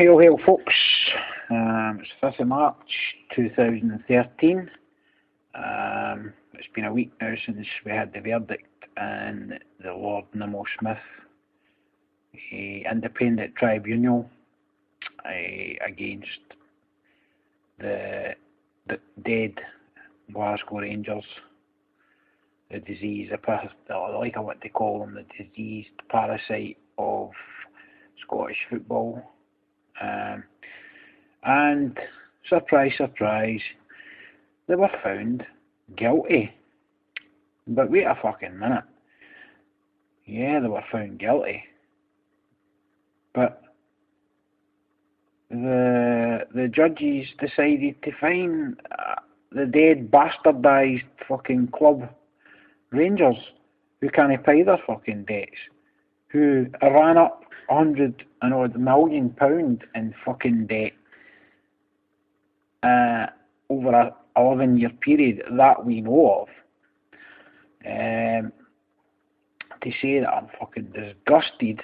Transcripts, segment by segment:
Hail, hail folks, it's 5th of March 2013. It's been a week now since we had the verdict in the Lord Nimmo Smith independent tribunal against the dead Glasgow Rangers, the disease, like what they call them, the diseased parasite of Scottish football. And surprise, surprise, they were found guilty. But wait a fucking minute. Yeah, they were found guilty. But the judges decided to fine the dead bastardised fucking club Rangers, who can't pay their fucking debts, who ran up £100 and odd million in fucking debt over a 11-year period that we know of. To say that I'm fucking disgusted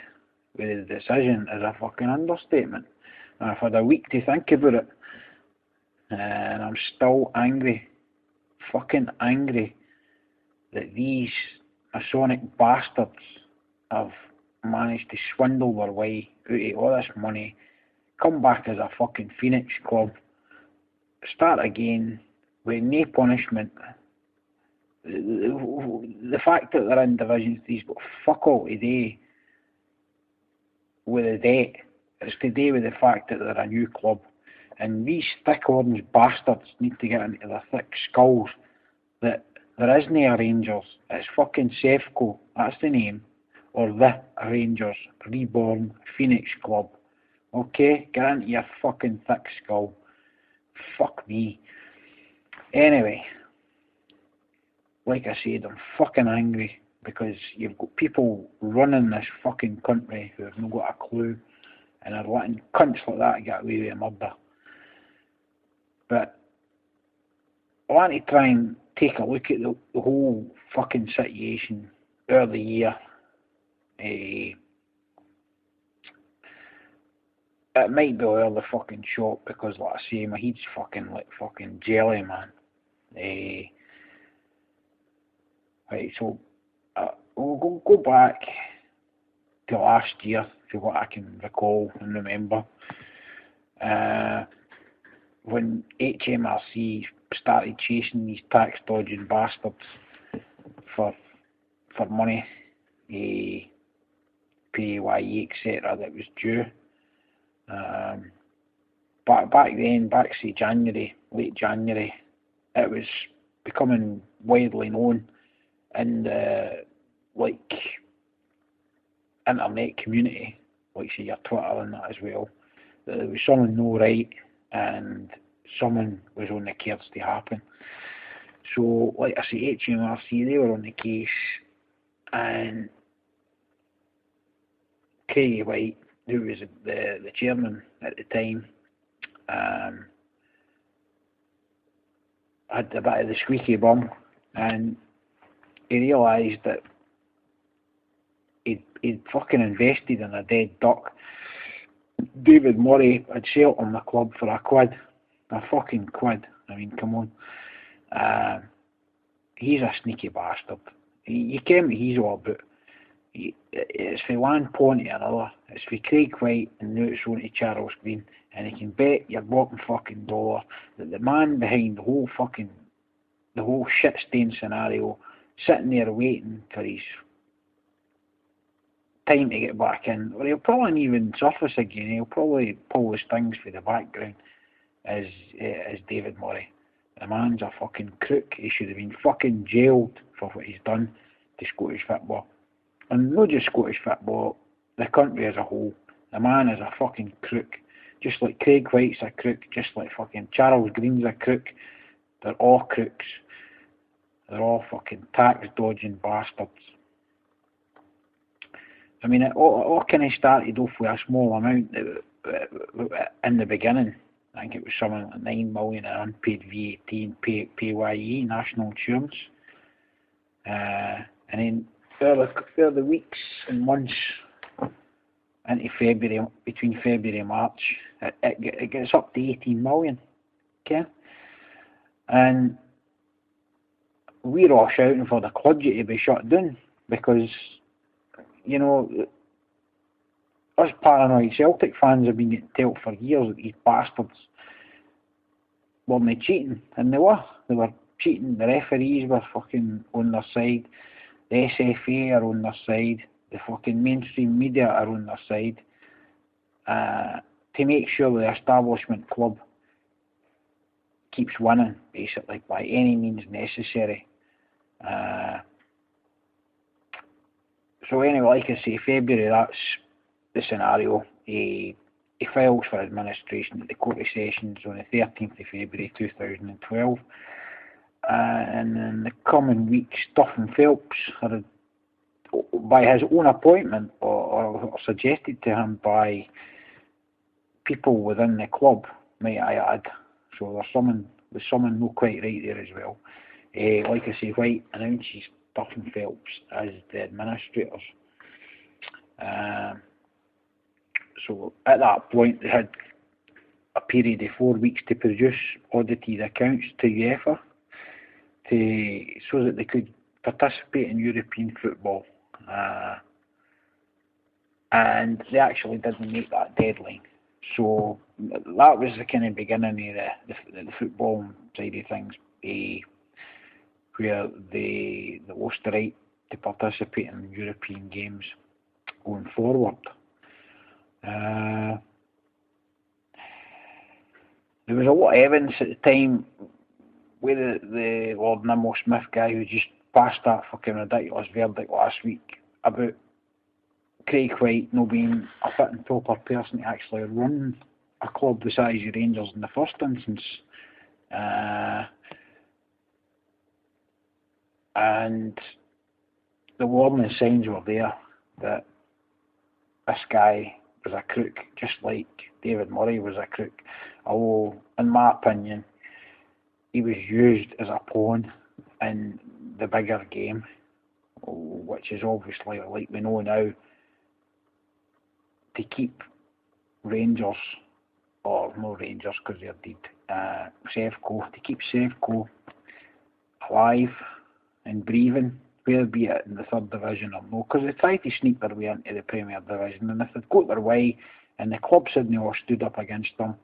with the decision is a fucking understatement. And I've had a week to think about it, and I'm still angry, fucking angry, that these Masonic bastards have managed to swindle their way out of all this money, come back as a fucking Phoenix club, start again with no punishment. The fact that they're in Division 3's got fuck all to do with the debt. It's to do with the fact that they're a new club, and these thick orange bastards need to get into their thick skulls that there isn't a Rangers, it's fucking Sefco, that's the name, or the Rangers Reborn Phoenix Club. Okay, get into your fucking thick skull. Fuck me. Anyway, like I said, I'm fucking angry because you've got people running this fucking country who have not got a clue and are letting cunts like that get away with murder. But I want to try and take a look at the whole fucking situation early the year. It might be all the fucking shot because, like I say, my head's fucking like fucking jelly, man. Right, so we'll go back to last year, to what I can recall and remember, when HMRC started chasing these tax dodging bastards for money, PAYE, etc., that was due. But back then, say January, late January, it was becoming widely known in the internet community, like say your Twitter and that as well, that there was something no right and something was on the cards to happen. So, like I say, HMRC, they were on the case, and Craigie White, who was the chairman at the time, had a bit of the squeaky bum, and he realised that he'd fucking invested in a dead duck. David Murray had sold him the club for a fucking quid. I mean, come on. He's a sneaky bastard. You ken what he's all about. It's for one point to another. It's for Craig White, and now it's on to Charles Green, and you can bet your bottom fucking dollar that the man behind the whole shit stain scenario, sitting there waiting for his time to get back in, or he'll probably even surface again, he'll probably pull the strings for the background, as David Murray. The man's a fucking crook. He should have been fucking jailed for what he's done to Scottish football. And not just Scottish football, the country as a whole. The man is a fucking crook. Just like Craig White's a crook, just like fucking Charles Green's a crook. They're all crooks. They're all fucking tax dodging bastards. I mean, it all kind of started off with a small amount in the beginning. I think it was something like 9 million in unpaid VAT and PAYE, national insurance. And then over the weeks and months, into February, between February and March, it gets up to 18 million, okay? And we're all shouting for the clergy to be shut down because, you know, us paranoid Celtic fans have been getting told for years that these bastards weren't cheating, and they were. They were cheating. The referees were fucking on their side. The SFA are on their side. The fucking mainstream media are on their side. To make sure the establishment club keeps winning, basically, by any means necessary. So anyway, like I say, February, that's the scenario. He files for administration at the Court of Sessions on the 13th of February 2012. And in the coming weeks, Duff and Phelps, by his own appointment or suggested to him by people within the club, might I add. So there's someone not quite right there as well. Like I say, White announces Duff and Phelps as the administrators. So at that point, they had a period of 4 weeks to produce audited accounts to UEFA so that they could participate in European football. And they actually didn't make that deadline. So that was the kind of beginning of the football side of things, where they lost the right to participate in European games going forward. There was a lot of evidence at the time with the Lord Nimmo Smith guy who just passed that fucking ridiculous verdict last week about Craig White not being a fit and proper person to actually run a club the size of Rangers in the first instance. And the warning signs were there that this guy was a crook, just like David Murray was a crook. Although, in my opinion, he was used as a pawn in the bigger game, which is obviously, like we know now, to keep Rangers, or no Rangers because they're dead, Sevco, to keep Sevco alive and breathing, whether be it in the third division or no, because they tried to sneak their way into the Premier Division, and if they'd got their way and the clubs hadn't all stood up against them,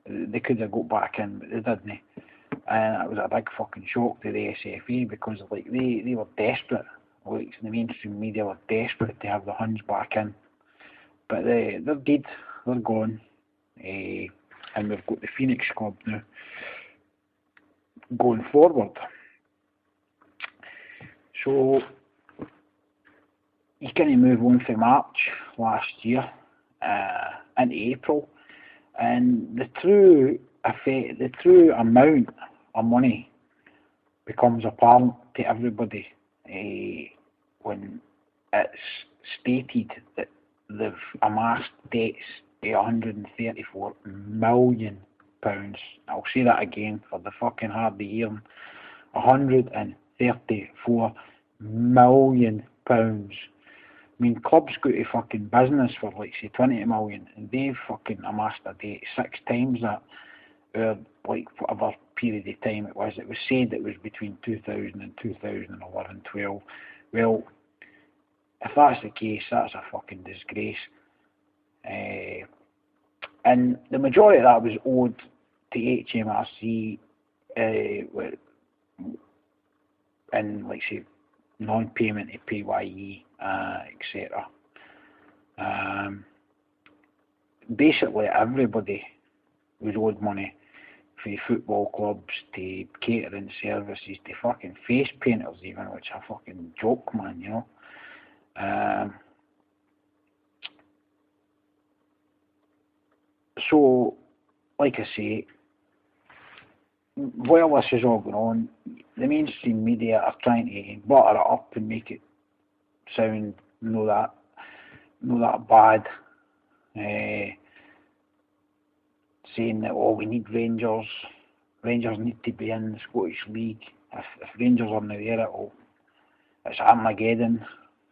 they could have got back in, but they didn't. And it was a big fucking shock to the SFA because like they were desperate, like the mainstream media were desperate to have the Huns back in, but they're dead, they're gone, and we've got the Phoenix Club now going forward. So you kind of move on from March last year into April, and the true amount of money becomes apparent to everybody when it's stated that they've amassed debts of £134 million. I'll say that again for the fucking hard of hearing. £134 million. I mean, clubs go to fucking business for like say 20 million, and they've fucking amassed a debt 6 times that, like whatever period of time it was. It was said it was between 2000 and 2011-12. Well, if that's the case, that's a fucking disgrace. And the majority of that was owed to HMRC, and like say non-payment to PYE, etc. Basically everybody was owed money, from football clubs to catering services to fucking face painters even, which is a fucking joke, man, you know. So, like I say, while this is all going on, the mainstream media are trying to butter it up and make it sound not that bad, saying that we need Rangers need to be in the Scottish League. If Rangers are not there, it's Armageddon.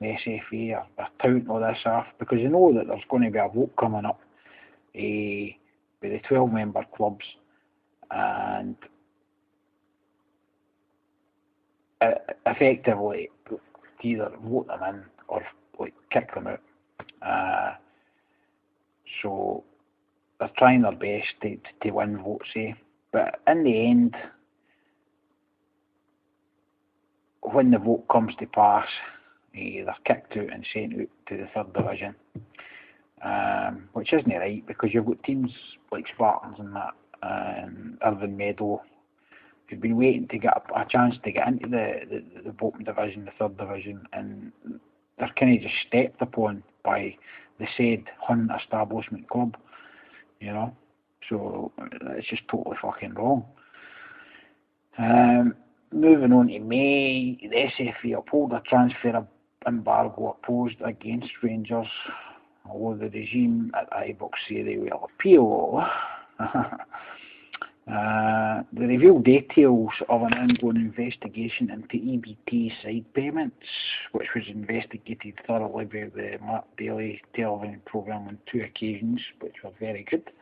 the SFA are touting all this off because they know that there's going to be a vote coming up with the 12-member clubs, and effectively to either vote them in or like kick them out. So they're trying their best to win votes, but in the end, when the vote comes to pass, they're kicked out and sent out to the third division, which isn't right because you've got teams like Spartans and that, and Irvine Meadow, who've been waiting to get a chance to get into the bottom division, the third division, and they're kind of just stepped upon by the said Hun establishment club, you know. So it's just totally fucking wrong. Moving on to May, the SFA uphold a transfer embargo opposed against Rangers, although the regime at Ibrox say they will appeal. They revealed details of an ongoing investigation into EBT side payments, which was investigated thoroughly by the Mark Daly television programme on 2 occasions, which were very good.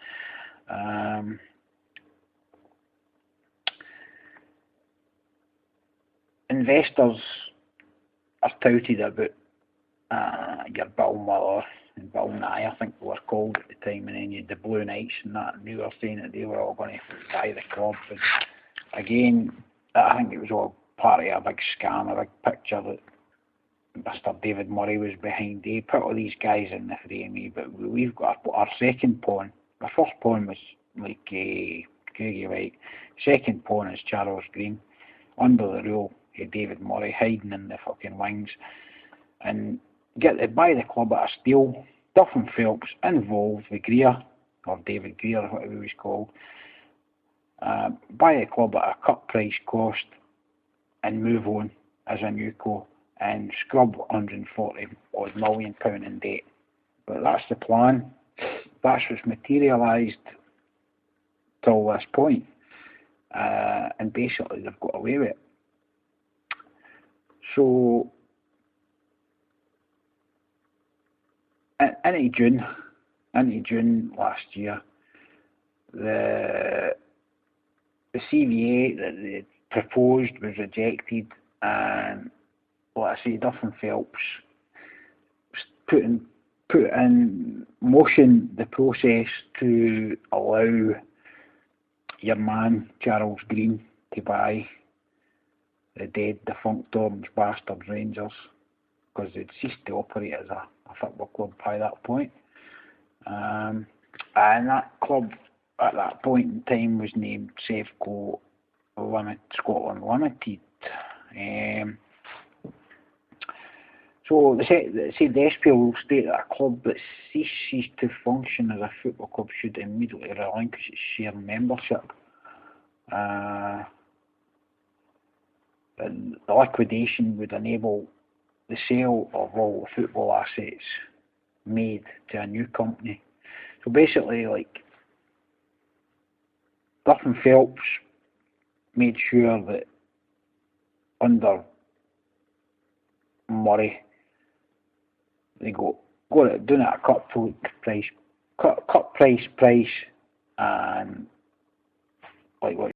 Investors are touted about your Bill Miller and Bill Nye, I think they were called at the time, and then you had the Blue Knights and that, and they were saying that they were all going to buy the club. And again, I think it was all part of a big scam, a big picture that Mr. David Murray was behind. He put all these guys in the frame, but we've got our second pawn. Our first pawn was like Craigie White. Second pawn is Charles Green, under the rule of David Murray, hiding in the fucking wings, and get to buy the club at a steal. Duff and Phelps involved with Greer, or David Greer, whatever he was called. Buy the club at a cut price cost and move on as a new co and scrub £140 odd million in debt. But that's the plan. That's what's materialised till this point. And basically they've got away with it. So into June last year, the CVA that they proposed was rejected, and like I say, Duff and Phelps put in motion the process to allow your man Charles Green to buy the dead, defunct Orange Bastards Rangers, because they'd ceased to operate as a football club by that point. And that club at that point in time was named Safeco Scotland Limited. So they said the SPL will state that a club that ceases to function as a football club should immediately relinquish its share membership. And the liquidation would enable the sale of all the football assets made to a new company. So basically, like, Duff and Phelps made sure that under Murray they got it doing it at cut price, and like what